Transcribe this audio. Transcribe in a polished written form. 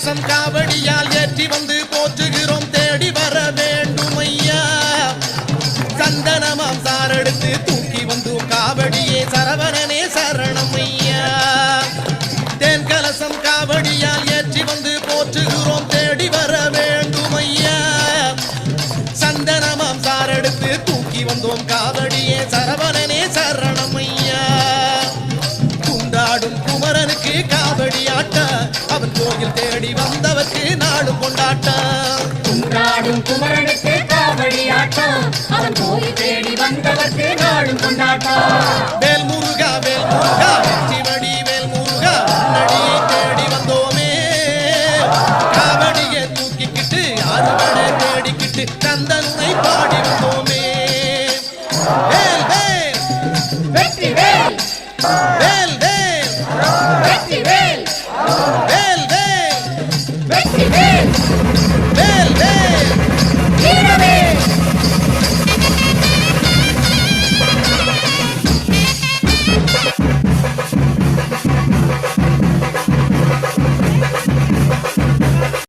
கலசம் காவடியால் ஏற்றி வந்து போற்றுகிறோம் தேடி வர வேண்டும் ஐயா சந்தனமாம் சாரெடுத்து தூக்கி வந்தோம் காவடியே சரவணனே சரணம் ஐயா தேன் கலசம் காவடியால் ஏற்றி வந்து போற்றுகிறோம் தேடி வர வேண்டும் ஐயா சந்தனமாம் சாரெடுத்து தூக்கி வந்தோம் காவடியே சரவணனே சரணம் ஐயா குண்டாடும் குமரனுக்கு காவடி ஆட்ட அவன் கோயில் தேடி வந்தவர்க்கு நாடும் கொண்டாட்டம் குண்டாடும் குமரனுக்கு காவடி ஆட்டம் அவன் கோயில் தேடி வந்தவர்க்கு நாடும் கொண்டாட்டம் வேல் முருகா வெற்றி வடி வேல் முருகா நடியை தேடி வந்தோமே காவடியை தூக்கிக்கிட்டு அறுவடை தேடிக்கிட்டு கந்தனை பாடி வந்தோமே வேல் வேல் வெற்றி வேல் வேல் வேல் வெற்றி வேல் வேல் வேல் வெற்றி வேல்